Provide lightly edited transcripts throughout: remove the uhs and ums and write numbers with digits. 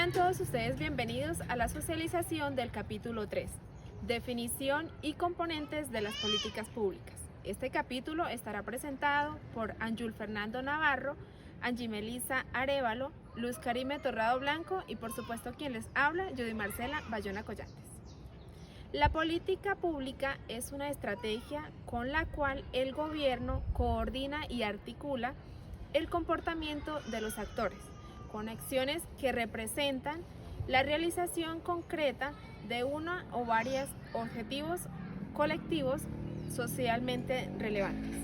Sean todos ustedes bienvenidos a la socialización del capítulo 3, definición y componentes de las políticas públicas. Este capítulo estará presentado por Ángel Fernando Navarro, Angie Melissa Arévalo, Luz Karime Torrado Blanco y por supuesto quien les habla, Judy Marcela Bayona Collantes. La política pública es una estrategia con la cual el gobierno coordina y articula el comportamiento de los actores, con acciones que representan la realización concreta de uno o varios objetivos colectivos socialmente relevantes.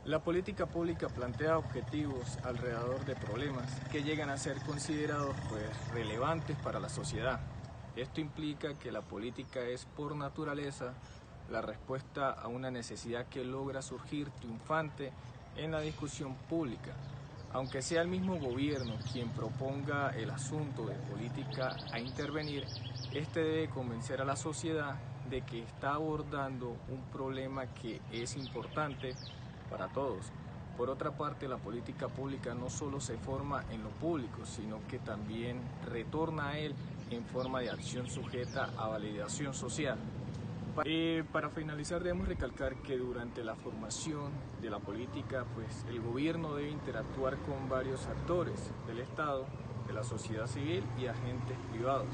La política pública plantea objetivos alrededor de problemas que llegan a ser considerados relevantes para la sociedad. Esto implica que la política es por naturaleza la respuesta a una necesidad que logra surgir triunfante en la discusión pública. Aunque sea el mismo gobierno quien proponga el asunto de política a intervenir, este debe convencer a la sociedad de que está abordando un problema que es importante para todos. Por otra parte, la política pública no solo se forma en lo público, sino que también retorna a él en forma de acción sujeta a validación social. Para finalizar, debemos recalcar que durante la formación de la política, el gobierno debe interactuar con varios actores del Estado, de la sociedad civil y agentes privados.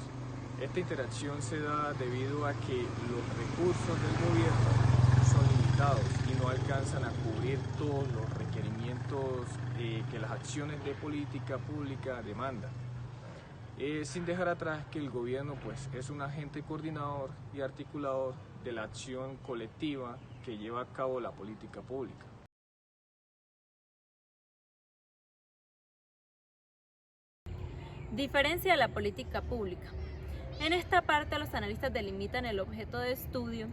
Esta interacción se da debido a que los recursos del gobierno son limitados y no alcanzan a cubrir todos los requerimientos que las acciones de política pública demandan. Sin dejar atrás que el gobierno es un agente coordinador y articulador de la acción colectiva que lleva a cabo la política pública. Diferencia de la política pública. En esta parte los analistas delimitan el objeto de estudio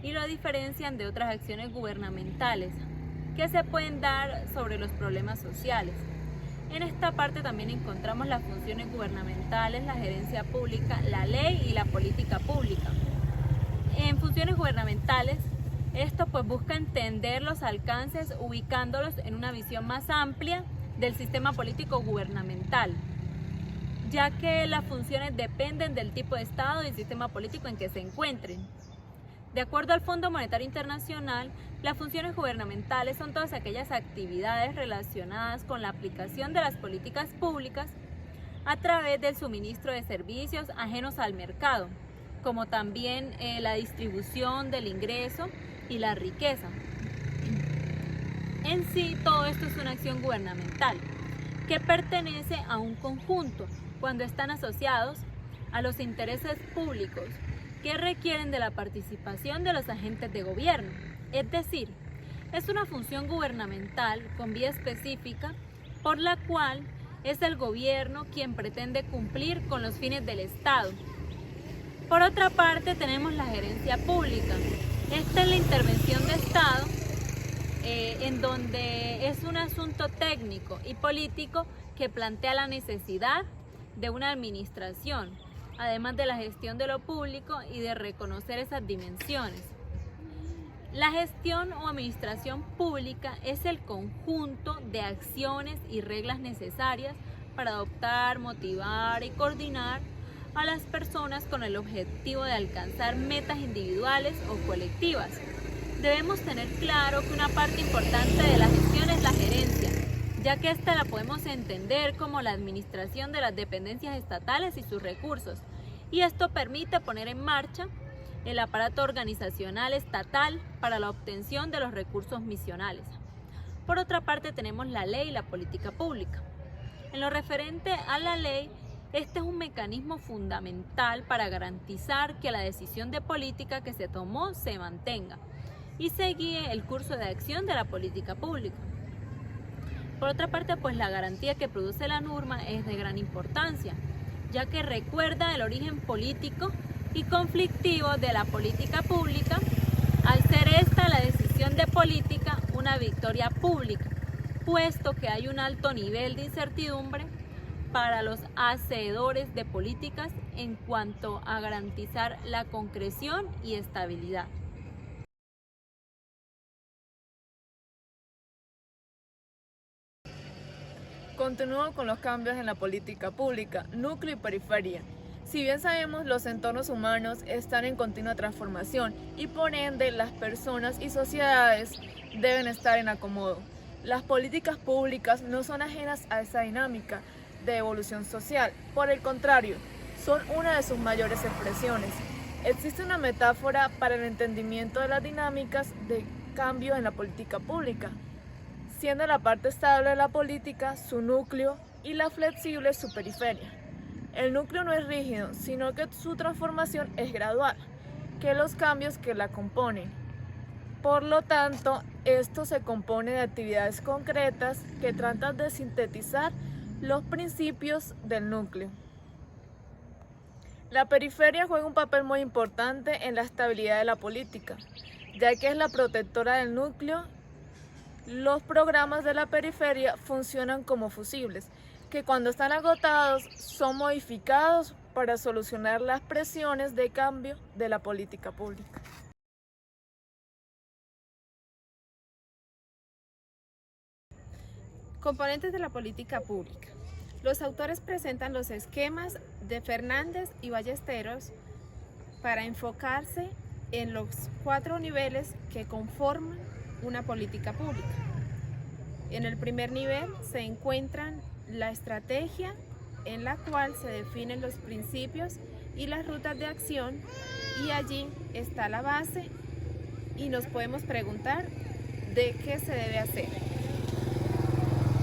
y lo diferencian de otras acciones gubernamentales que se pueden dar sobre los problemas sociales. En esta parte también encontramos las funciones gubernamentales, la gerencia pública, la ley y la política pública. En funciones gubernamentales, esto busca entender los alcances ubicándolos en una visión más amplia del sistema político gubernamental, ya que las funciones dependen del tipo de Estado y sistema político en que se encuentren. De acuerdo al Fondo Monetario Internacional, las funciones gubernamentales son todas aquellas actividades relacionadas con la aplicación de las políticas públicas a través del suministro de servicios ajenos al mercado, como también la distribución del ingreso y la riqueza. En sí, todo esto es una acción gubernamental que pertenece a un conjunto cuando están asociados a los intereses públicos que requieren de la participación de los agentes de gobierno. Es decir, es una función gubernamental con vía específica por la cual es el gobierno quien pretende cumplir con los fines del Estado. Por otra parte, tenemos la gerencia pública. Esta es la intervención de Estado en donde es un asunto técnico y político que plantea la necesidad de una administración, además de la gestión de lo público y de reconocer esas dimensiones. La gestión o administración pública es el conjunto de acciones y reglas necesarias para adoptar, motivar y coordinar a las personas con el objetivo de alcanzar metas individuales o colectivas. Debemos tener claro que una parte importante de la gestión es la gerencia, ya que esta la podemos entender como la administración de las dependencias estatales y sus recursos, y esto permite poner en marcha el aparato organizacional estatal para la obtención de los recursos misionales. Por otra parte, tenemos la ley y la política pública. En lo referente a la ley, este es un mecanismo fundamental para garantizar que la decisión de política que se tomó se mantenga y se guíe el curso de acción de la política pública. Por otra parte, la garantía que produce la norma es de gran importancia, ya que recuerda el origen político y conflictivo de la política pública, al ser esta la decisión de política una victoria pública, puesto que hay un alto nivel de incertidumbre para los hacedores de políticas en cuanto a garantizar la concreción y estabilidad. Continúo con los cambios en la política pública, núcleo y periferia. Si bien sabemos, los entornos humanos están en continua transformación y por ende las personas y sociedades deben estar en acomodo. Las políticas públicas no son ajenas a esa dinámica de evolución social, por el contrario, son una de sus mayores expresiones. Existe una metáfora para el entendimiento de las dinámicas de cambio en la política pública, siendo la parte estable de la política su núcleo y la flexible su periferia. El núcleo no es rígido, sino que su transformación es gradual, que los cambios que la componen. Por lo tanto, esto se compone de actividades concretas que tratan de sintetizar los principios del núcleo. La periferia juega un papel muy importante en la estabilidad de la política, ya que es la protectora del núcleo. Los programas de la periferia funcionan como fusibles, que cuando están agotados son modificados para solucionar las presiones de cambio de la política pública. Componentes de la política pública. Los autores presentan los esquemas de Fernández y Ballesteros para enfocarse en los 4 niveles que conforman una política pública. En el primer nivel se encuentran la estrategia, en la cual se definen los principios y las rutas de acción, y allí está la base y nos podemos preguntar de qué se debe hacer.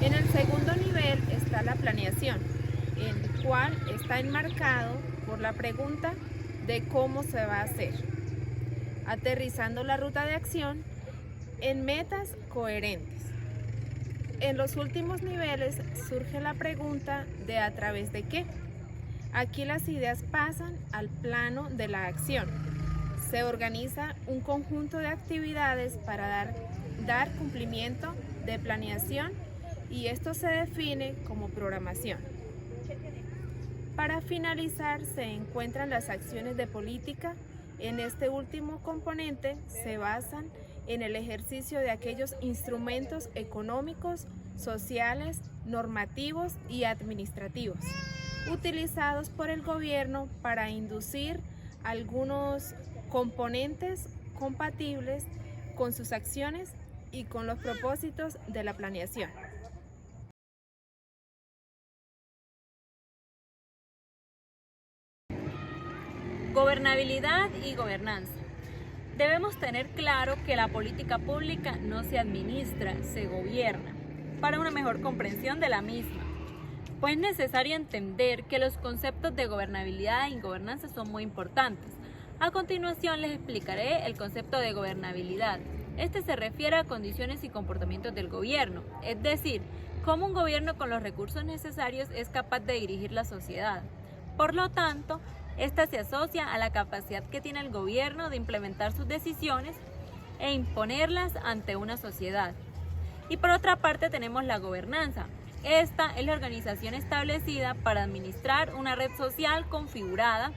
En el segundo nivel está la planeación, el cual está enmarcado por la pregunta de cómo se va a hacer, aterrizando la ruta de acción en metas coherentes. En los últimos niveles surge la pregunta de a través de qué. Aquí las ideas pasan al plano de la acción. Se organiza un conjunto de actividades para dar cumplimiento de planeación, y esto se define como programación. Para finalizar, se encuentran las acciones de política. En este último componente se basan en el ejercicio de aquellos instrumentos económicos, sociales, normativos y administrativos, utilizados por el gobierno para inducir algunos componentes compatibles con sus acciones y con los propósitos de la planeación. Gobernabilidad y gobernanza. Debemos tener claro que la política pública no se administra, se gobierna, para una mejor comprensión de la misma. Pues es necesario entender que los conceptos de gobernabilidad y gobernanza son muy importantes. A continuación les explicaré el concepto de gobernabilidad. Este se refiere a condiciones y comportamientos del gobierno, es decir, cómo un gobierno con los recursos necesarios es capaz de dirigir la sociedad. Por lo tanto, esta se asocia a la capacidad que tiene el gobierno de implementar sus decisiones e imponerlas ante una sociedad. Y por otra parte tenemos la gobernanza. Esta es la organización establecida para administrar una red social configurada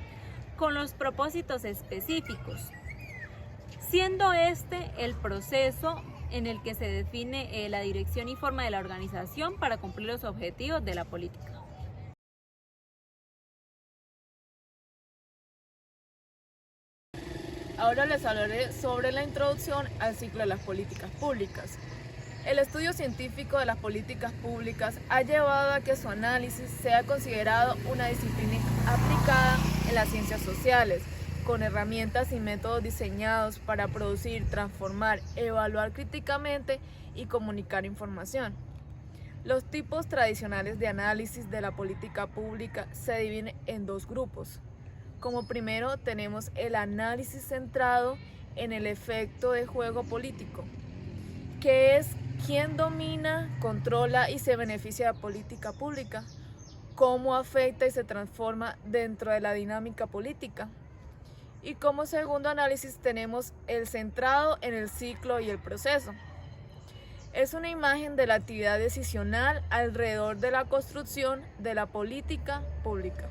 con los propósitos específicos, siendo este el proceso en el que se define la dirección y forma de la organización para cumplir los objetivos de la política. Ahora les hablaré sobre la introducción al ciclo de las políticas públicas. El estudio científico de las políticas públicas ha llevado a que su análisis sea considerado una disciplina aplicada en las ciencias sociales, con herramientas y métodos diseñados para producir, transformar, evaluar críticamente y comunicar información. Los tipos tradicionales de análisis de la política pública se dividen en 2 grupos. Como primero tenemos el análisis centrado en el efecto de juego político, que es quién domina, controla y se beneficia de la política pública, cómo afecta y se transforma dentro de la dinámica política. Y como segundo análisis tenemos el centrado en el ciclo y el proceso. Es una imagen de la actividad decisional alrededor de la construcción de la política pública.